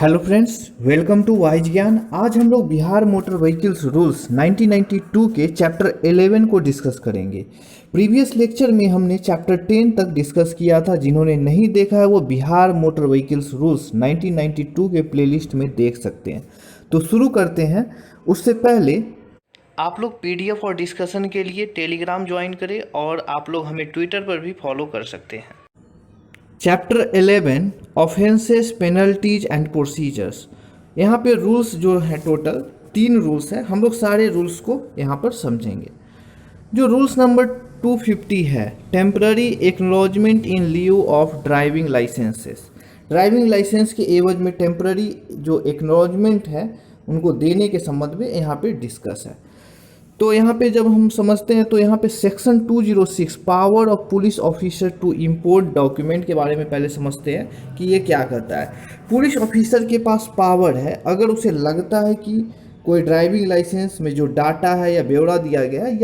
Hello friends, welcome to wise Gyan. आज हम लोग बिहार मोटर व्हीकल्स रूल्स 1992 के चैप्टर 11 को डिस्कस करेंगे। प्रीवियस लेक्चर में हमने चैप्टर 10 तक डिस्कस किया था। जिन्होंने नहीं देखा है वो बिहार मोटर व्हीकल्स रूल्स 1992 के प्लेलिस्ट में देख सकते हैं। तो शुरू करते हैं। उससे पहले आप लोग पीडीएफ और डिस्कशन के लिए टेलीग्राम ज्वाइन करें और आप लोग हमें ट्विटर पर भी फॉलो कर सकते हैं। Chapter 11 offences, penalties and procedures. यहाँ पे रूल्स जो है टोटल 3 रूल्स हैं। हम लोग सारे रूल्स को यहाँ पर समझेंगे। जो रूल्स नंबर 250 है, temporary acknowledgement in lieu of driving licences. Driving licence के एवज में टेम्पररी जो एक्नॉलेजमेंट है उनको देने के संबंध में यहाँ पे डिस्कस है। तो यहाँ पे जब हम समझते हैं तो यहाँ पे section 206 power of police officer to import document के बारे में पहले समझते हैं कि ये क्या कहता है। पुलिस ऑफिसर के पास पावर है, अगर उसे लगता है कि कोई ड्राइविंग लाइसेंस में जो डाटा है या ब्यौरा दिया गया है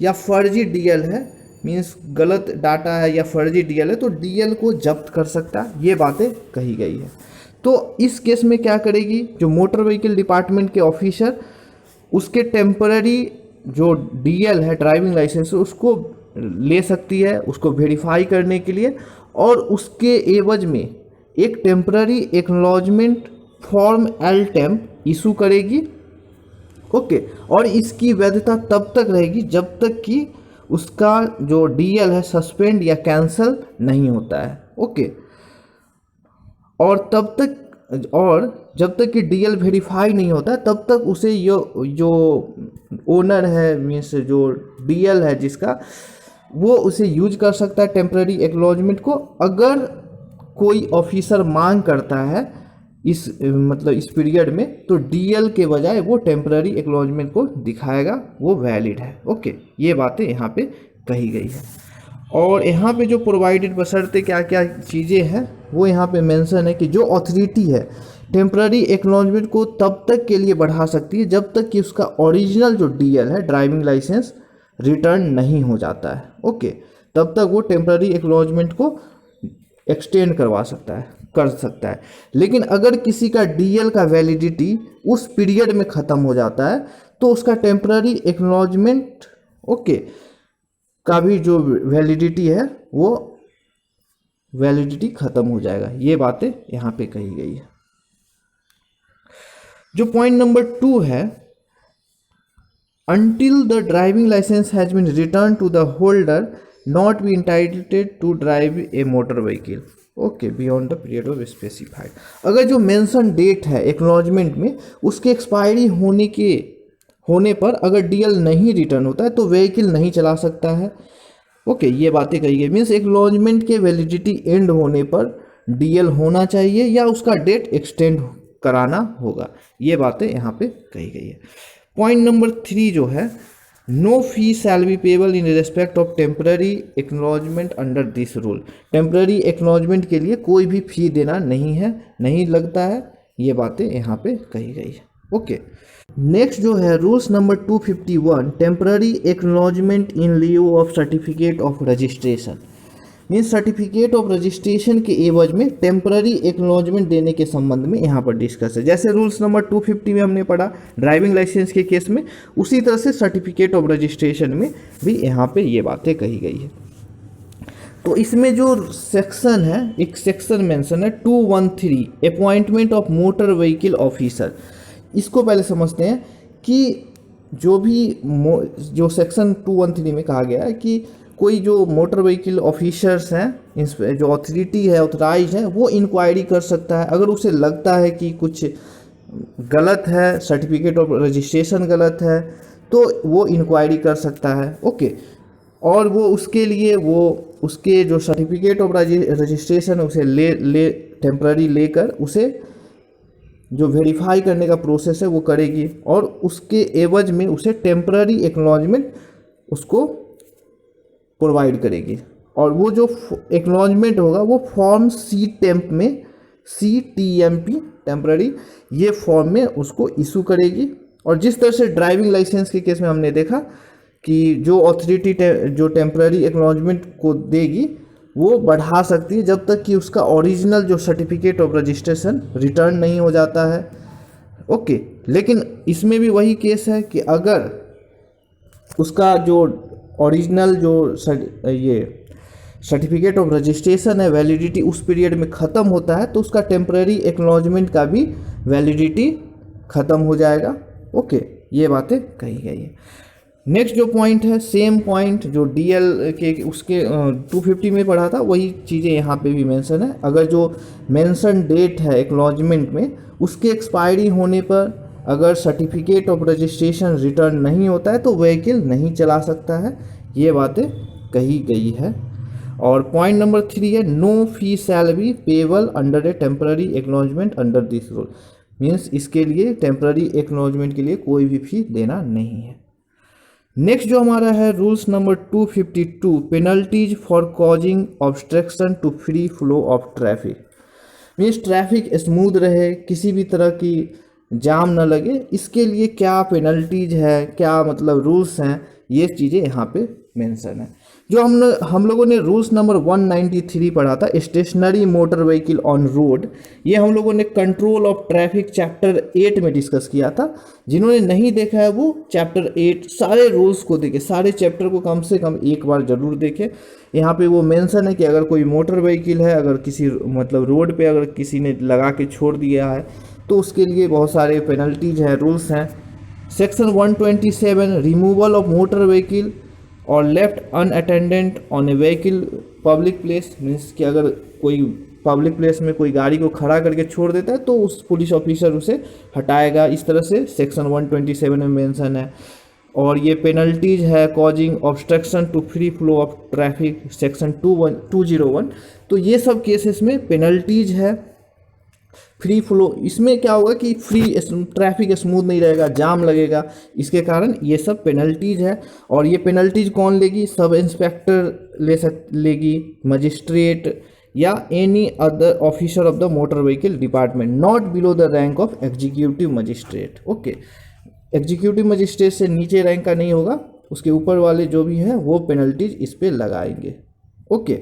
या फर्जी डीएल है, मीन्स गलत डाटा है या फर्जी डीएल है, तो डीएल को जब्त कर सकता है। ये बातें कही गई है। तो इस केस में क्या करेगी, जो मोटर व्हीकल डिपार्टमेंट के ऑफिसर उसके टेम्पररी जो डीएल है, ड्राइविंग लाइसेंस, उसको ले सकती है उसको वेरीफाई करने के लिए, और उसके एवज में एक temporary acknowledgement form L temp issue करेगी। ओके, और इसकी वैधता तब तक रहेगी जब तक कि उसका जो डीएल है सस्पेंड या कैंसिल नहीं होता है। ओके, और जब तक कि डीएल वेरीफाई नहीं होता तब तक उसे जो ओनर है, मीन्स जो डीएल है जिसका, वो उसे यूज कर सकता है टेम्पररी एक्नॉलेजमेंट को। अगर कोई ऑफिसर मांग करता है इस पीरियड में, तो डीएल के बजाय वो टेम्पररी एक्नॉलेजमेंट को दिखाएगा, वो वैलिड है। ओके, ये बातें यहाँ पे कही गई है। और यहाँ पे जो प्रोवाइडेड बशर्ते क्या क्या चीज़ें हैं वो यहाँ पे मेंशन है कि जो अथॉरिटी है टेम्पररी एक्नॉलेजमेंट को तब तक के लिए बढ़ा सकती है जब तक कि उसका ओरिजिनल जो डीएल है, ड्राइविंग लाइसेंस, रिटर्न नहीं हो जाता है। ओके, तब तक वो टेम्पररी एक्नॉलेजमेंट को एक्सटेंड कर सकता है। लेकिन अगर किसी का डीएल का वैलिडिटी उस पीरियड में ख़त्म हो जाता है तो उसका टेम्पररी एक्नॉलेजमेंट का भी जो वैलिडिटी है वो वैलिडिटी ख़त्म हो जाएगा। ये बातें यहाँ पे कही गई है। जो पॉइंट नंबर 2 है, until the driving license has been returned to the holder not be entitled to drive a motor vehicle beyond the period of specified। अगर जो मेंशन डेट है एक्नॉलेजमेंट में, उसके एक्सपायरी होने पर अगर डीएल नहीं रिटर्न होता है तो व्हीकल नहीं चला सकता है। ओके, ये बातें कही गई। मीन्स एक्नॉलेजमेंट के वैलिडिटी एंड होने पर डीएल होना चाहिए या उसका डेट एक्सटेंड कराना होगा। ये बातें यहाँ पे कही गई है। पॉइंट नंबर 3 जो है, no fee shall be payable in respect of temporary acknowledgement under this rule. Temporary acknowledgement के लिए कोई भी फी देना नहीं लगता है। ये बातें यहाँ पे कही गई है। ओके, नेक्स्ट जो है rules number 251, temporary acknowledgement in lieu of certificate of registration. Means certificate of registration के एवज में टेम्पररी एक्नॉलेजमेंट देने के संबंध में यहाँ पर डिस्कस है। जैसे रूल्स नंबर 250 में हमने पढ़ा ड्राइविंग लाइसेंस के केस में, उसी तरह से सर्टिफिकेट ऑफ रजिस्ट्रेशन में भी यहाँ पे ये बातें कही गई है। तो इसमें जो सेक्शन है, एक सेक्शन मेंशन है 213 appointment of motor vehicle officer. इसको पहले समझते हैं कि जो सेक्शन 213 में कहा गया है कि कोई जो मोटर व्हीकल ऑफिसर्स हैं, जो अथॉरिटी है, ऑथराइज है, वो इंक्वायरी कर सकता है। अगर उसे लगता है कि कुछ गलत है, सर्टिफिकेट ऑफ रजिस्ट्रेशन गलत है, तो वो इंक्वायरी कर सकता है। ओके, और वो उसके लिए उसके जो सर्टिफिकेट ऑफ रजिस्ट्रेशन है उसे टेम्पररी लेकर उसे जो वेरीफाई करने का प्रोसेस है वो करेगी, और उसके एवज में उसे टेम्पररी एक्नॉलेजमेंट उसको प्रोवाइड करेगी। और वो जो एक्नॉलेजमेंट होगा वो फॉर्म सी टेम्प में, CTMP टेम्पररी, ये फॉर्म में उसको इशू करेगी। और जिस तरह से ड्राइविंग लाइसेंस के केस में हमने देखा कि जो अथॉरिटी जो टेम्पररी एक्नॉलेजमेंट को देगी वो बढ़ा सकती है जब तक कि उसका ओरिजिनल जो सर्टिफिकेट ऑफ रजिस्ट्रेशन रिटर्न नहीं हो जाता है। ओके, लेकिन इसमें भी वही केस है कि अगर उसका जो ओरिजिनल जो ये सर्टिफिकेट ऑफ रजिस्ट्रेशन है वैलिडिटी उस पीरियड में ख़त्म होता है तो उसका टेम्पररी एक्नॉलेजमेंट का भी वैलिडिटी ख़त्म हो जाएगा। ओके, ये बातें कही गई है। नेक्स्ट जो पॉइंट है, सेम पॉइंट जो डीएल के उसके 250 में पढ़ा था, वही चीज़ें यहाँ पे भी मेंशन है। अगर जो मेंशन डेट है एक्नॉलेजमेंट में उसके एक्सपायरी होने पर अगर सर्टिफिकेट ऑफ रजिस्ट्रेशन रिटर्न नहीं होता है तो व्हीकल नहीं चला सकता है। ये बातें कही गई है। और पॉइंट नंबर 3 है, no fee shall be payable under a temporary acknowledgement under this rule. Means इसके लिए टेम्पररी एक्नॉलेजमेंट के लिए कोई भी फी देना नहीं है। नेक्स्ट जो हमारा है rules number 252, penalties for causing obstruction to free flow of traffic. Means traffic smooth रहे, किसी भी तरह की जाम न लगे, इसके लिए क्या पेनल्टीज है, क्या मतलब रूल्स हैं, ये चीज़ें यहाँ पे मेंशन है। जो हम लोगों ने रूल्स नंबर 193 पढ़ा था, stationary motor vehicle on road, ये हम लोगों ने कंट्रोल ऑफ ट्रैफिक चैप्टर 8 में डिस्कस किया था। जिन्होंने नहीं देखा है वो चैप्टर 8 सारे रूल्स को देखे, सारे चैप्टर को कम से कम एक बार जरूर देखें। यहाँ पे वो मेंशन है कि अगर कोई मोटर व्हीकल है, अगर किसी मतलब रोड पे अगर किसी ने लगा के छोड़ दिया है तो उसके लिए बहुत सारे पेनल्टीज हैं, रूल्स हैं। Section 127, removal of motor vehicle और left unattended on a vehicle public place. Means कि अगर कोई पब्लिक प्लेस में कोई गाड़ी को खड़ा करके छोड़ देता है तो उस पुलिस ऑफिसर उसे हटाएगा, इस तरह से सेक्शन 127 में मेंशन है। और ये पेनल्टीज है causing obstruction to free flow of traffic, section 201। तो ये सब केसेस में पेनल्टीज है। फ्री फ्लो, इसमें क्या होगा कि फ्री ट्रैफिक स्मूथ नहीं रहेगा, जाम लगेगा, इसके कारण ये सब पेनल्टीज है। और ये पेनल्टीज कौन लेगी? सब इंस्पेक्टर लेगी, मजिस्ट्रेट या any other officer of the motor vehicle department not below the rank of executive magistrate. Okay, executive magistrate से नीचे रैंक का नहीं होगा, उसके ऊपर वाले जो भी हैं वो पेनल्टीज इस पे लगाएंगे। ओके,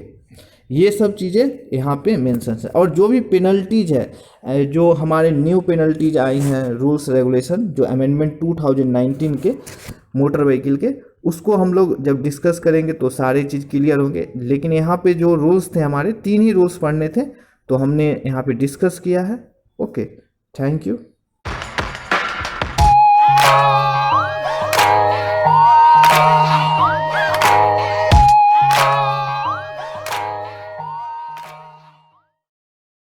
ये सब चीज़ें यहाँ पे मेंशन है। और जो भी पेनल्टीज है, जो हमारे न्यू पेनल्टीज आई हैं रूल्स रेगुलेशन, जो अमेंडमेंट 2019 के मोटर व्हीकल के, उसको हम लोग जब डिस्कस करेंगे तो सारे चीज़ क्लियर होंगे। लेकिन यहाँ पे जो रूल्स थे हमारे 3 ही रूल्स पढ़ने थे तो हमने यहाँ पे डिस्कस किया है। Okay, thank you.